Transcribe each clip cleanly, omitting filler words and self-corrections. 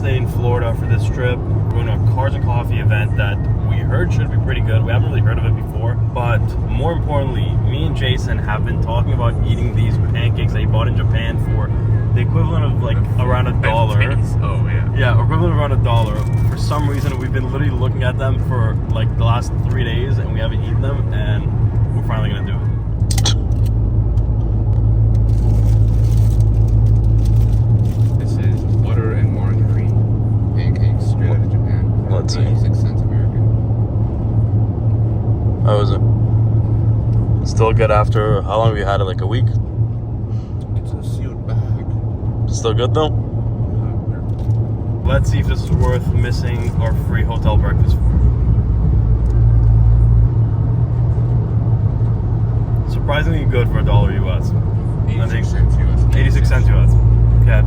stay in Florida for this trip. We're going to a Cars and Coffee event that we heard should be pretty good. We haven't really heard of it before, but more importantly, me and Jason have been talking about eating these pancakes that he bought in Japan for the equivalent of like around $1. Oh yeah. Yeah, equivalent of around $1. For some reason, we've been literally looking at them for like the last 3 days, and we haven't eaten them, and we're finally gonna do it. This is butter and margarine pancakes straight out of Japan. Let's see. 86 cents American. How is it? Still good after, how long have you had it? Like a week? It's a sealed bag. Still good though? Let's see if this is worth missing our free hotel breakfast for. Surprisingly good for $1 US. 86 cents US. 86 cents US. Yeah,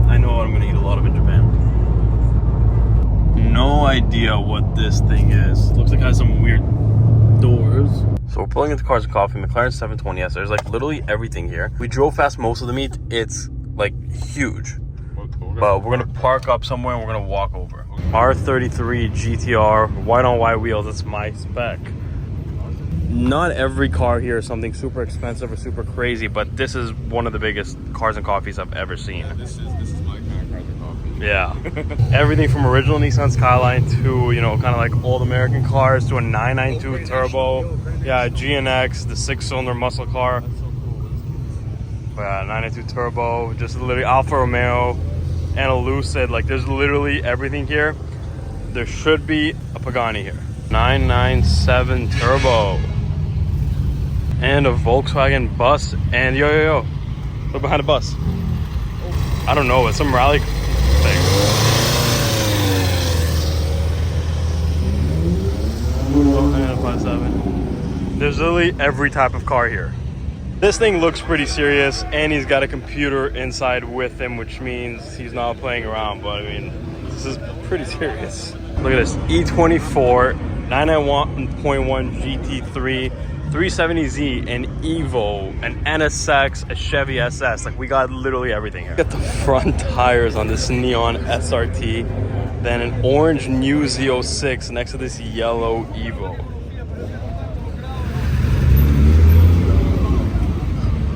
I know what I'm gonna eat a lot of in Japan. No idea what this thing is. Looks like it has some weird doors. So we're pulling into Cars and Coffee, McLaren 720S. There's like literally everything here. We drove past most of the meat. It's like huge. But we're gonna park up somewhere and we're gonna walk over. R33 GTR, white on white wheels. That's my spec. Not every car here is something super expensive or super crazy, but this is one of the biggest Cars and Coffees I've ever seen. Yeah, this is my kind of Cars and Coffee. Yeah. Everything from original Nissan Skyline to, you know, kind of like old American cars to a 992 turbo. Yeah, GNX, the 6-cylinder muscle car. Yeah, 992 turbo, just literally Alfa Romeo and a Lucid. Like, there's literally everything here. There should be a Pagani here. 997 turbo. And a Volkswagen bus. And yo. Look behind the bus. I don't know, it's some rally thing. Oh, and a 5.7. There's literally every type of car here. This thing looks pretty serious, and he's got a computer inside with him, which means he's not playing around, but I mean, this is pretty serious. Look at this, E24, 991.1 GT3, 370Z, an Evo, an NSX, a Chevy SS. Like, we got literally everything here. Got the front tires on this neon SRT, then an orange new Z06 next to this yellow Evo.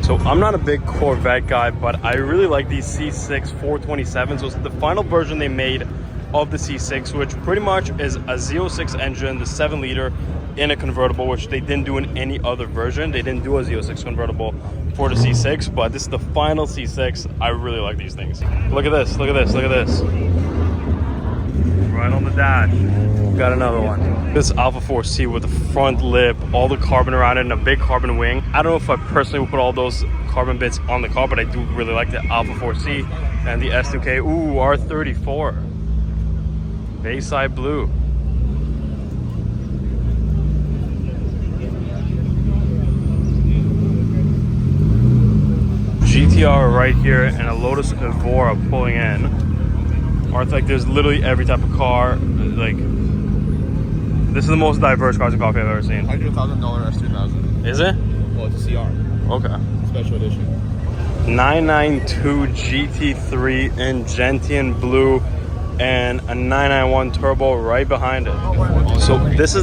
So I'm not a big Corvette guy, but I really like these C6 427s. So it's the final version they made of the C6, which pretty much is a Z06 engine, the 7-liter in a convertible, which they didn't do in any other version. They didn't do a Z06 convertible for the C6, but this is the final C6. I really like these things. Look at this, look at this, look at this. Right on the dash. Got another one. This Alpha 4C with the front lip, all the carbon around it, and a big carbon wing. I don't know if I personally would put all those carbon bits on the car, but I do really like the Alpha 4C and the S2K. Ooh, R34. Bayside blue. GTR right here and a Lotus Evora pulling in. Or it's like there's literally every type of car. Like, this is the most diverse Cars and Coffee I've ever seen. $100,000 S2000. Is it? Well, it's a CR. Okay. Special edition. 992 GT3 in gentian blue and a 991 turbo right behind it. So this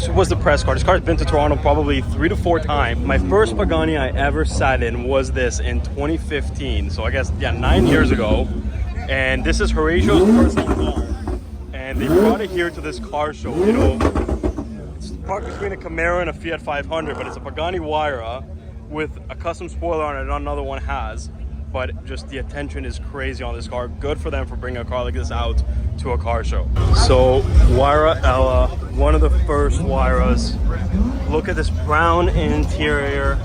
was the press car. This car's been to Toronto probably 3 to 4 times. My first Pagani I ever sat in was this in 2015. So I guess, yeah, 9 years ago. And this is Horatio's personal car. And they brought it here to this car show, you know. It's parked between a Camaro and a Fiat 500, but it's a Pagani Huayra with a custom spoiler on it, another one has. But just the attention is crazy on this car. Good for them for bringing a car like this out to a car show. So Huayra Ella, one of the first Huayras. Look at this brown interior.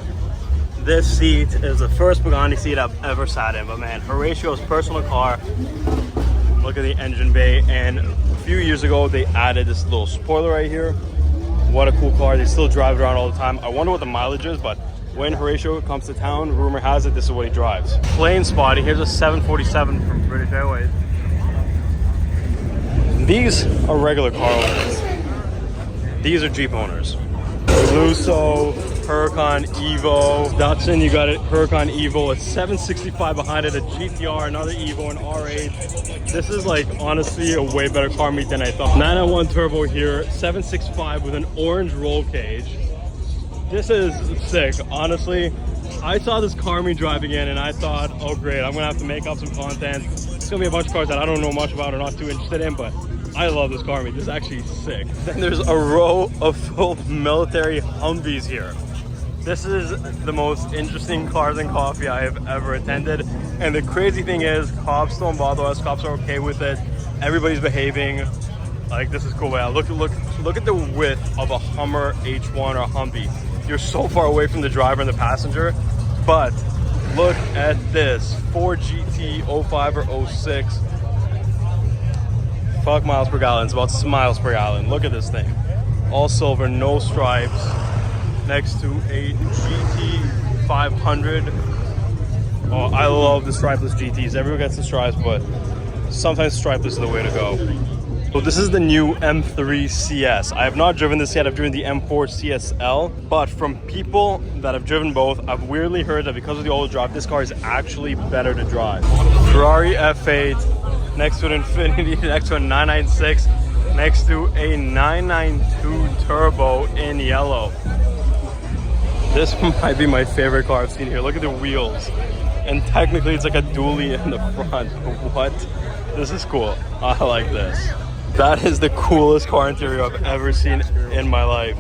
This seat is the first Pagani seat I've ever sat in, but man, Horatio's personal car. Look at the engine bay, and a few years ago they added this little spoiler right here. What a cool car. They still drive it around all the time. I wonder what the mileage is, but when Horatio comes to town, rumor has it this is what he drives. Plain spotting. Here's a 747 from British Airways. These are regular car owners. These are Jeep owners. Lusso, Huracan Evo. Datsun, you got it, Huracan Evo, a 765 behind it, a GTR, another Evo, an R8. This is like honestly a way better car meet than I thought. 991 turbo here, 765 with an orange roll cage. This is sick, honestly. I saw this car meet driving in and I thought, oh great, I'm gonna have to make up some content. It's gonna be a bunch of cars that I don't know much about or not too interested in, but I love this car meet. This is actually sick. Then there's a row of full military Humvees here. This is the most interesting Cars and Coffee I have ever attended. And the crazy thing is, cops don't bother us. Cops are okay with it. Everybody's behaving. Like, this is cool. Yeah, look at the width of a Hummer H1 or a Humvee. You're so far away from the driver and the passenger, but look at this Ford GT 05 or 06. Fuck miles per gallon, it's about miles per gallon. Look at this thing, all silver, no stripes, next to a GT 500. Oh, I love the stripeless GTs. Everyone gets the stripes, but sometimes stripeless is the way to go. So this is the new M3 CS. I have not driven this yet. I've driven the M4 CSL, but from people that have driven both, I've weirdly heard that because of the all-wheel drive, this car is actually better to drive. Ferrari F8, next to an Infiniti, next to a 996, next to a 992 Turbo in yellow. This might be my favorite car I've seen here. Look at the wheels. And technically it's like a dually in the front. What? This is cool. I like this. That is the coolest car interior I've ever seen in my life.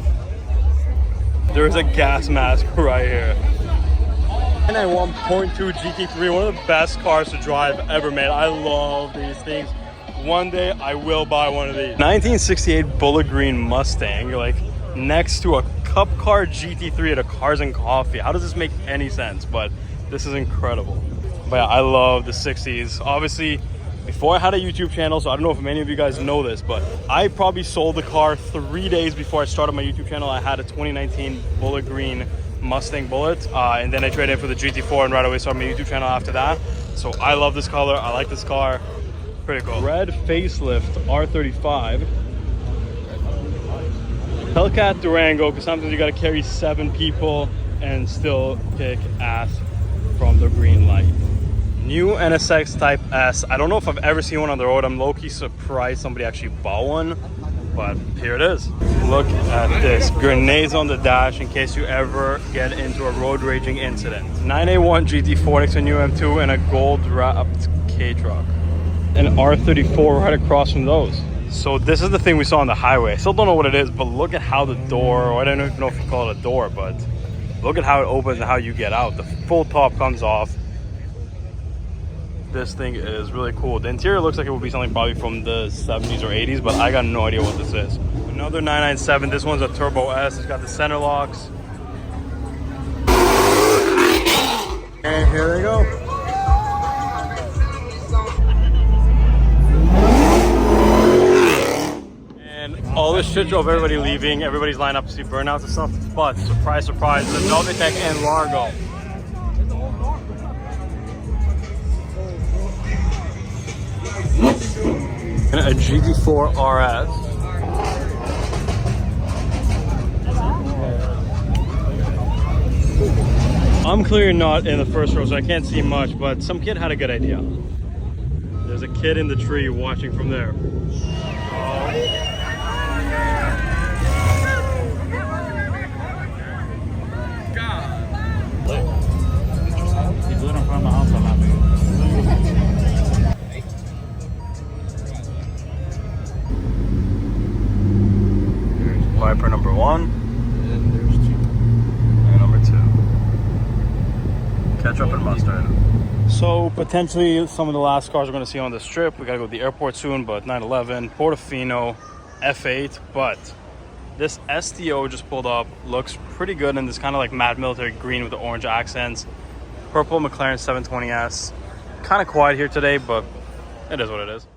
There's a gas mask right here. And a 1.2 GT3, one of the best cars to drive ever made. I love these things. One day I will buy one of these. 1968 Bullet Green Mustang, like next to a Cup Car GT3 at a Cars and Coffee. How does this make any sense? But this is incredible. But yeah, I love the 60s. Obviously, before I had a YouTube channel, so I don't know if many of you guys know this, but I probably sold the car 3 days before I started my YouTube channel. I had a 2019 Bullet Green Mustang Bullet, and then I traded in for the GT4 and right away started my YouTube channel after that. So I love this color. I like this car. Pretty cool. Red facelift R35. Hellcat Durango, because sometimes you got to carry 7 people and still kick ass from the green light. New NSX Type S. I don't know if I've ever seen one on the road. I'm low-key surprised somebody actually bought one, but here it is. Look at this. Grenades on the dash in case you ever get into a road raging incident. 981 GT4 next to a new M2 and a gold wrapped K-Truck. An R34 right across from those. So this is the thing we saw on the highway. I still don't know what it is, but look at how the door, or I don't even know if you call it a door, but look at how it opens and how you get out. The full top comes off. This thing is really cool. The interior looks like it would be something probably from the 70s or 80s, but I got no idea what this is. Another 997. This one's a Turbo S. It's got the center locks. And here they go. And all this shit drove everybody leaving. Everybody's lined up to see burnouts and stuff. But surprise, surprise, the Novitec N Largo. And a GT4 RS. I'm clearly not in the first row, so I can't see much, but some kid had a good idea. There's a kid in the tree watching from there. Viper number 1, and there's 2, and number 2. Ketchup and mustard. So potentially some of the last cars we're going to see on this trip. We got to go to the airport soon, but 911, Portofino, F8. But this STO just pulled up, looks pretty good in this kind of like matte military green with the orange accents. Purple McLaren 720S. Kind of quiet here today, but it is what it is.